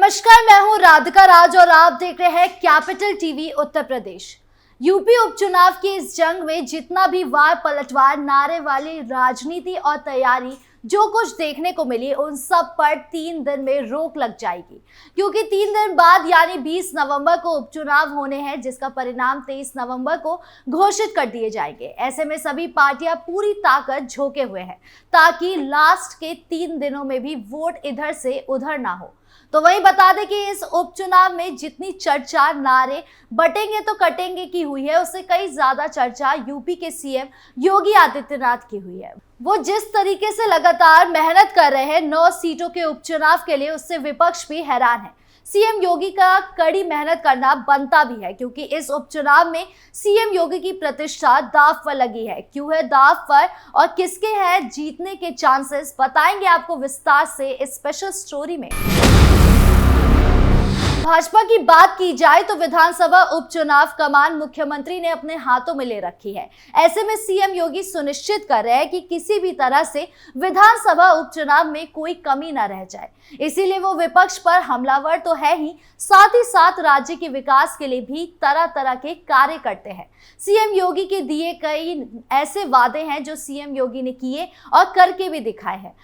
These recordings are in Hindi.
नमस्कार, मैं हूं राधिका राज और आप देख रहे हैं capital TV Uttar Pradesh. UP उपचुनाव की इस जंग में जितना भी वार पलटवार, नारे वाली राजनीति और तैयारी जो कुछ देखने को मिली, उन सब पर 3 दिन में रोक लग जाएगी, क्योंकि 3 दिन बाद यानी 20 नवंबर को उपचुनाव होने हैं, जिसका परिणाम 23 नवंबर को घोषित कर दिए जाएंगे। ऐसे में सभी पार्टियां पूरी ताकत झोंके हुए हैं ताकि लास्ट के 3 दिनों में भी वोट इधर से उधर ना हो। तो वही बता दें कि इस उपचुनाव में जितनी चर्चा नारे बटेंगे तो कटेंगे की हुई है, उससे कई ज्यादा चर्चा यूपी के सीएम योगी आदित्यनाथ की हुई है। वो जिस तरीके से लगातार मेहनत कर रहे हैं 9 सीटों के उपचुनाव के लिए, उससे विपक्ष भी हैरान है। सीएम योगी का कड़ी मेहनत करना बनता भी है, क्योंकि इस उपचुनाव में सीएम योगी की प्रतिष्ठा दांव पर लगी है। क्यों है दांव पर और किसके हैं जीतने के चांसेस, बताएंगे आपको विस्तार से इस स्पेशल स्टोरी में। भाजपा की बात की जाए तो विधानसभा उपचुनाव कमान मुख्यमंत्री ने अपने हाथों में ले रखी है। ऐसे में सीएम योगी सुनिश्चित कर रहे हैं कि किसी भी तरह से विधानसभा उपचुनाव में कोई कमी न रह जाए। इसीलिए वो विपक्ष पर हमलावर तो है ही साथ राज्य के विकास के लिए भी तरह तरह के कार्य करते हैं। सीएम योगी के दिए कई ऐसे वादे हैं जो सीएम योगी ने किए और करके भी दिखाए हैं।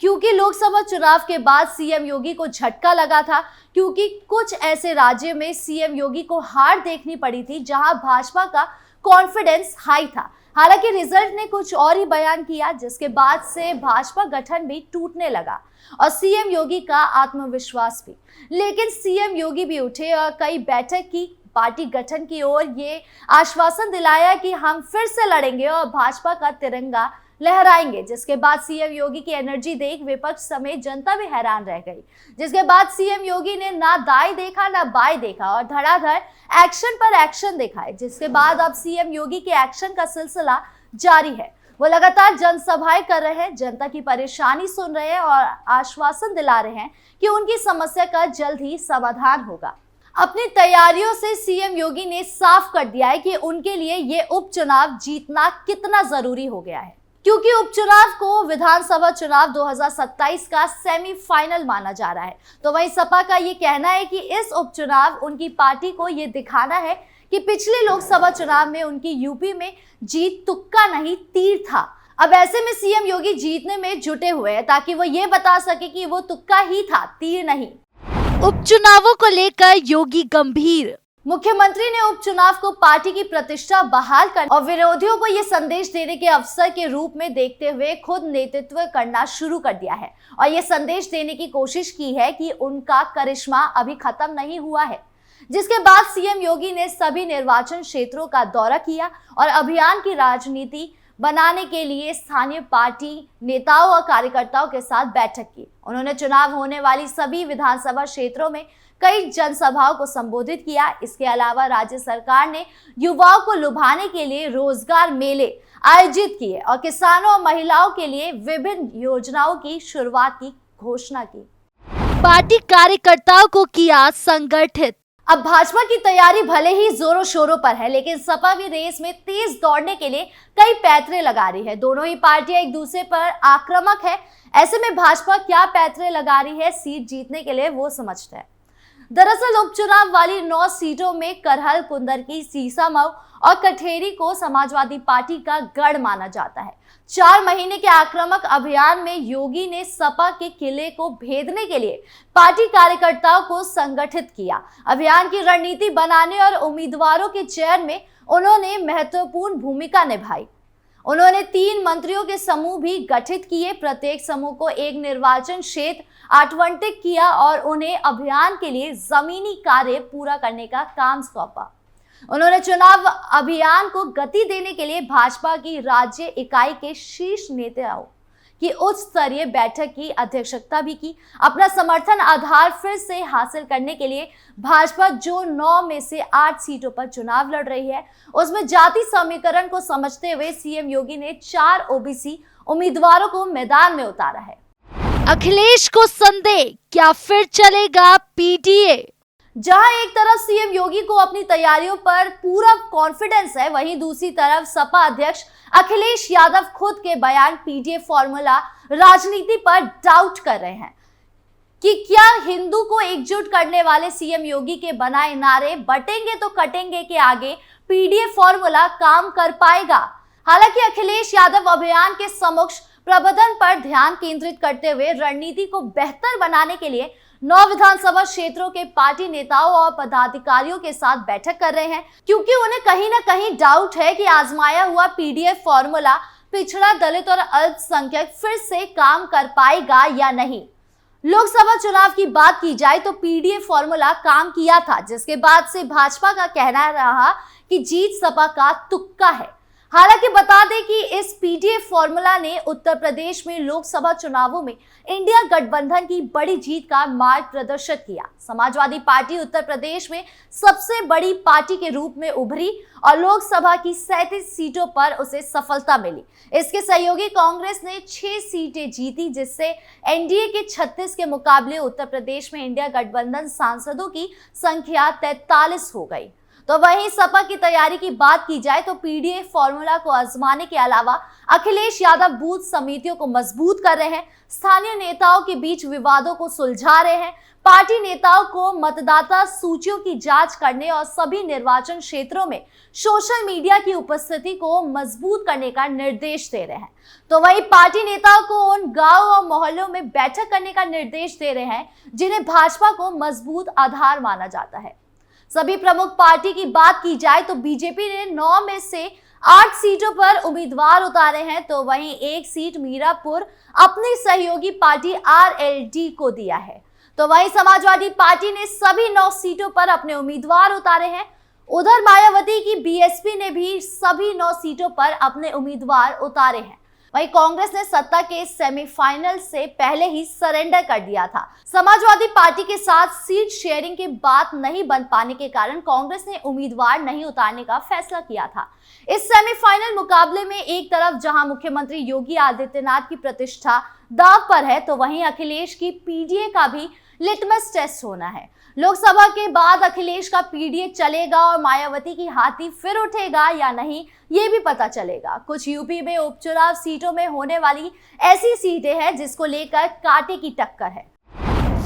क्योंकि लोकसभा चुनाव के बाद सीएम योगी को झटका लगा था, क्योंकि कुछ ऐसे राज्यों में सीएम योगी को हार देखनी पड़ी थी जहां भाजपा का कॉन्फिडेंस हाई था। हालांकि रिजल्ट ने कुछ और ही बयान किया, जिसके बाद से भाजपा गठन भी टूटने लगा और सीएम योगी का आत्मविश्वास भी। लेकिन सीएम योगी भी उठे और कई बैठक की पार्टी गठन की ओर ये आश्वासन दिलाया कि हम फिर से लड़ेंगे और भाजपा का तिरंगा लहराएंगे। जिसके बाद सीएम योगी की एनर्जी देख विपक्ष समेत जनता भी हैरान रह गई। जिसके बाद सीएम योगी ने ना दाएं देखा ना बाएं देखा और धड़ाधड़ एक्शन पर एक्शन दिखाए। जिसके बाद अब सीएम योगी के एक्शन का सिलसिला जारी है। वो लगातार जनसभाएं कर रहे हैं, जनता की परेशानी सुन रहे हैं और आश्वासन दिला रहे हैं कि उनकी समस्या का जल्द ही समाधान होगा। अपनी तैयारियों से सीएम योगी ने साफ कर दिया है कि उनके लिए ये उपचुनाव जीतना कितना जरूरी हो गया है, क्योंकि उपचुनाव को विधानसभा चुनाव 2027 का सेमीफाइनल माना जा रहा है। तो वहीं सपा का ये कहना है कि इस उपचुनाव उनकी पार्टी को ये दिखाना है कि पिछले लोकसभा चुनाव में उनकी यूपी में जीत तुक्का नहीं तीर था। अब ऐसे में सीएम योगी जीतने में जुटे हुए हैं ताकि वो ये बता सके कि वो तुक्का ही था, तीर नहीं। उपचुनावों को लेकर योगी गंभीर। मुख्यमंत्री ने उपचुनाव को पार्टी की प्रतिष्ठा बहाल करने और विरोधियों को ये संदेश देने के अवसर के रूप में देखते हुए खुद नेतृत्व करना शुरू कर दिया है और ये संदेश देने की कोशिश की है कि उनका करिश्मा अभी खत्म नहीं हुआ है। जिसके बाद सीएम योगी ने सभी निर्वाचन क्षेत्रों का दौरा किया और अभियान की राजनीति बनाने के लिए स्थानीय पार्टी नेताओं और कार्यकर्ताओं के साथ बैठक की। उन्होंने चुनाव होने वाली सभी विधानसभा क्षेत्रों में कई जनसभाओं को संबोधित किया। इसके अलावा राज्य सरकार ने युवाओं को लुभाने के लिए रोजगार मेले आयोजित किए और किसानों और महिलाओं के लिए विभिन्न योजनाओं की शुरुआत की घोषणा की। पार्टी कार्यकर्ताओं को किया संगठित। अब भाजपा की तैयारी भले ही जोरों शोरों पर है, लेकिन सपा भी रेस में तेज दौड़ने के लिए कई पैंतरे लगा रही है। दोनों ही पार्टियां एक दूसरे पर आक्रामक है। ऐसे में भाजपा क्या पैंतरे लगा रही है सीट जीतने के लिए, वो समझते हैं। दरअसल उपचुनाव वाली 9 सीटों में करहल, कुंदरकी, सीसामऊ और कठेरी को समाजवादी पार्टी का गढ़ माना जाता है। 4 महीने के आक्रामक अभियान में योगी ने सपा के किले को भेदने के लिए पार्टी कार्यकर्ताओं को संगठित किया। अभियान की रणनीति बनाने और उम्मीदवारों के चयन में उन्होंने महत्वपूर्ण भूमिका निभाई। उन्होंने 3 मंत्रियों के समूह भी गठित किए। प्रत्येक समूह को एक निर्वाचन क्षेत्र आवंटित किया और उन्हें अभियान के लिए जमीनी कार्य पूरा करने का काम सौंपा। उन्होंने चुनाव अभियान को गति देने के लिए भाजपा की राज्य इकाई के शीर्ष नेताओं की उच्च स्तरीय बैठक की अध्यक्षता भी की। अपना समर्थन आधार फिर से हासिल करने के लिए भाजपा जो 9 में से 8 सीटों पर चुनाव लड़ रही है, उसमें जाति समीकरण को समझते हुए सीएम योगी ने 4 ओबीसी उम्मीदवारों को मैदान में उतारा है। अखिलेश को संदेह, क्या फिर चलेगा पीडीए? जहां एक तरफ सीएम योगी को अपनी तैयारियों पर पूरा कॉन्फिडेंस है, वहीं दूसरी तरफ सपा अध्यक्ष अखिलेश यादव खुद के बयान पीडीए फॉर्मूला राजनीति पर डाउट कर रहे हैं। कि क्या हिंदू को एकजुट करने वाले सीएम योगी के बनाए नारे बटेंगे तो कटेंगे के आगे पीडीए फॉर्मूला काम कर पाएगा। हालांकि अखिलेश यादव अभियान के समक्ष प्रबंधन पर ध्यान केंद्रित करते हुए रणनीति को बेहतर बनाने के लिए 9 विधानसभा क्षेत्रों के पार्टी नेताओं और पदाधिकारियों के साथ बैठक कर रहे हैं, क्योंकि उन्हें कहीं ना कहीं डाउट है कि आजमाया हुआ पीडीएफ फॉर्मूला पिछड़ा, दलित और अल्पसंख्यक फिर से काम कर पाएगा या नहीं। लोकसभा चुनाव की बात की जाए तो पीडीएफ फॉर्मूला काम किया था, जिसके बाद से भाजपा का कहना रहा कि जीत सपा का तुक्का है। हालांकि बता दें कि इस पीडीएफ फॉर्मूला ने उत्तर प्रदेश में लोकसभा चुनावों में इंडिया गठबंधन की बड़ी जीत का मार्ग प्रदर्शित किया। समाजवादी पार्टी उत्तर प्रदेश में सबसे बड़ी पार्टी के रूप में उभरी और लोकसभा की 37 सीटों पर उसे सफलता मिली। इसके सहयोगी कांग्रेस ने 6 सीटें जीती, जिससे एनडीए के 36 के मुकाबले उत्तर प्रदेश में इंडिया गठबंधन सांसदों की संख्या 43 हो गई। तो वहीं सपा की तैयारी की बात की जाए तो पीडीएफ फॉर्मूला को आजमाने के अलावा अखिलेश यादव बूथ समितियों को मजबूत कर रहे हैं, स्थानीय नेताओं के बीच विवादों को सुलझा रहे हैं, पार्टी नेताओं को मतदाता सूचियों की जांच करने और सभी निर्वाचन क्षेत्रों में सोशल मीडिया की उपस्थिति को मजबूत करने का निर्देश दे रहे हैं। तो वहीं पार्टी नेताओं को उन गांव और मोहल्लों में बैठक करने का निर्देश दे रहे हैं जिन्हें भाजपा को मजबूत आधार माना जाता है। सभी प्रमुख पार्टी की बात की जाए तो बीजेपी ने 9 में से 8 सीटों पर उम्मीदवार उतारे हैं, तो वहीं 1 सीट मीरापुर अपनी सहयोगी पार्टी आरएलडी को दिया है। तो वहीं समाजवादी पार्टी ने सभी 9 सीटों पर अपने उम्मीदवार उतारे हैं। उधर मायावती की बीएसपी ने भी सभी 9 सीटों पर अपने उम्मीदवार उतारे हैं। वहीं कांग्रेस ने सत्ता के सेमीफाइनल से पहले ही सरेंडर कर दिया था। समाजवादी पार्टी के साथ सीट शेयरिंग की बात नहीं बन पाने के कारण कांग्रेस ने उम्मीदवार नहीं उतारने का फैसला किया था। इस सेमीफाइनल मुकाबले में एक तरफ जहां मुख्यमंत्री योगी आदित्यनाथ की प्रतिष्ठा दांव पर है, तो वहीं अखिलेश की पीडीए का भी लिटमस टेस्ट होना है। लोकसभा के बाद अखिलेश का पीडीए चलेगा और मायावती की हाथी फिर उठेगा या नहीं, ये भी पता चलेगा। कुछ यूपी में उपचुनाव सीटों में होने वाली ऐसी सीटें हैं जिसको लेकर कांटे की टक्कर है।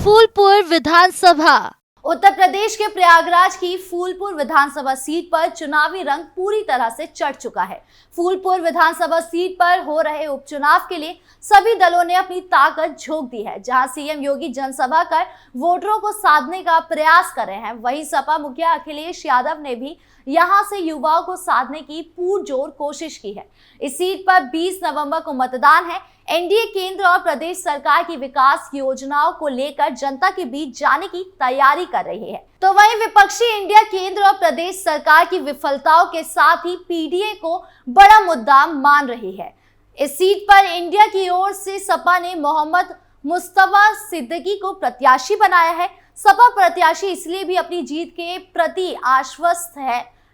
फूलपुर विधानसभा। उत्तर प्रदेश के प्रयागराज की फूलपुर विधानसभा सीट पर चुनावी रंग पूरी तरह से चढ़ चुका है। फूलपुर विधानसभा सीट पर हो रहे उपचुनाव के लिए सभी दलों ने अपनी ताकत झोंक दी है। जहां सीएम योगी जनसभा कर वोटरों को साधने का प्रयास कर रहे हैं, वहीं सपा मुखिया अखिलेश यादव ने भी यहां से युवाओं को साधने की पुरजोर कोशिश की है। इस सीट पर 20 नवंबर को मतदान है। एनडीए केंद्र और प्रदेश सरकार की विकास योजनाओं को लेकर जनता के बीच जाने की तैयारी कर रही है। तो वहीं विपक्षी इंडिया केंद्र और प्रदेश सरकार की विफलताओं के साथ ही पीडीए को बड़ा मुद्दा मान रही है। इस सीट पर इंडिया की ओर से सपा ने मोहम्मद मुस्तफा सिद्दीकी को प्रत्याशी बनाया है। सपा प्रत्याशी इसलिए भी अपनी जीत के प्रति आश्वस्त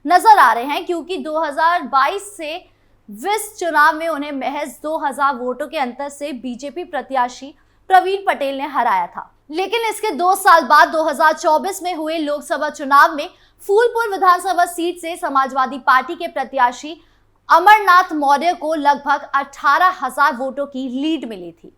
नजर आ रहे हैं क्योंकि 2022 से 20 चुनाव में उन्हें महज 2000 वोटों के अंतर से बीजेपी प्रत्याशी प्रवीण पटेल ने हराया था। लेकिन इसके 2 साल बाद 2024 में हुए लोकसभा चुनाव में फूलपुर विधानसभा सीट से समाजवादी पार्टी के प्रत्याशी अमरनाथ मौर्य को लगभग 18,000 वोटों की लीड मिली थी।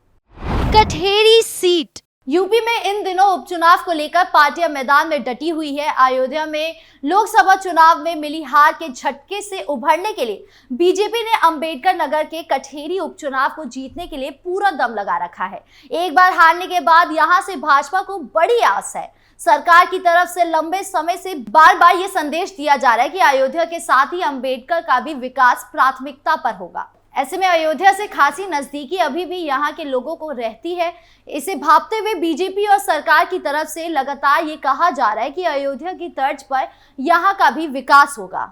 कठेरी सीट। यूपी में इन दिनों उपचुनाव को लेकर पार्टियां मैदान में डटी हुई है। अयोध्या में लोकसभा चुनाव में मिली हार के झटके से उभरने के लिए बीजेपी ने अंबेडकर नगर के कठेरी उपचुनाव को जीतने के लिए पूरा दम लगा रखा है। एक बार हारने के बाद यहां से भाजपा को बड़ी आस है। सरकार की तरफ से लंबे समय से बार बार ये संदेश दिया जा रहा है कि अयोध्या के साथ ही अंबेडकर का भी विकास प्राथमिकता पर होगा। ऐसे में अयोध्या से खासी नजदीकी अभी भी यहाँ के लोगों को रहती है। इसे भांपते हुए बीजेपी और सरकार की तरफ से लगातार ये कहा जा रहा है कि अयोध्या की तर्ज पर यहाँ का भी विकास होगा।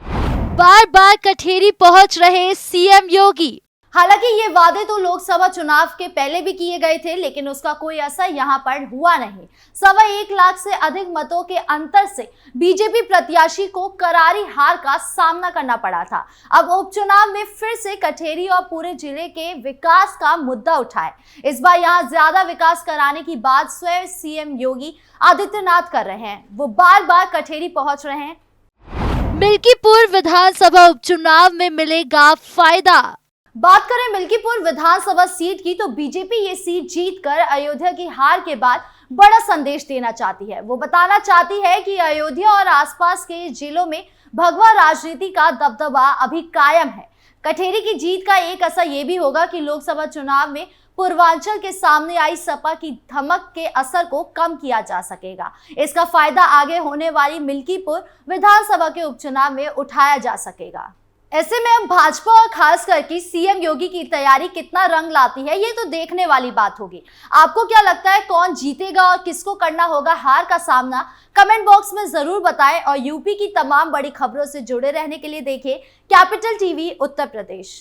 बार बार कठेरी पहुंच रहे सीएम योगी। हालांकि ये वादे तो लोकसभा चुनाव के पहले भी किए गए थे, लेकिन उसका कोई असर यहाँ पर हुआ नहीं। 1.25 लाख से अधिक मतों के अंतर से बीजेपी प्रत्याशी को करारी हार का सामना करना पड़ा था। अब उपचुनाव में फिर से कठेरी और पूरे जिले के विकास का मुद्दा उठा है। इस बार यहाँ ज्यादा विकास कराने की बात स्वयं सीएम योगी आदित्यनाथ कर रहे हैं। वो बार बार कठेरी पहुंच रहे हैं। मिल्कीपुर विधानसभा उपचुनाव में मिलेगा फायदा। बात करें मिल्कीपुर विधानसभा सीट की, तो बीजेपी ये सीट जीतकर अयोध्या की हार के बाद बड़ा संदेश देना चाहती है। वो बताना चाहती है कि अयोध्या और आसपास के जिलों में भगवा राजनीति का दबदबा अभी कायम है। कठेरी की जीत का एक असर ये भी होगा कि लोकसभा चुनाव में पूर्वांचल के सामने आई सपा की धमक के असर को कम किया जा सकेगा। इसका फायदा आगे होने वाली मिल्कीपुर विधानसभा के उपचुनाव में उठाया जा सकेगा। ऐसे में अब भाजपा और खास करके सीएम योगी की तैयारी कितना रंग लाती है, ये तो देखने वाली बात होगी। आपको क्या लगता है, कौन जीतेगा और किसको करना होगा हार का सामना? कमेंट बॉक्स में जरूर बताएं और यूपी की तमाम बड़ी खबरों से जुड़े रहने के लिए देखें कैपिटल टीवी उत्तर प्रदेश।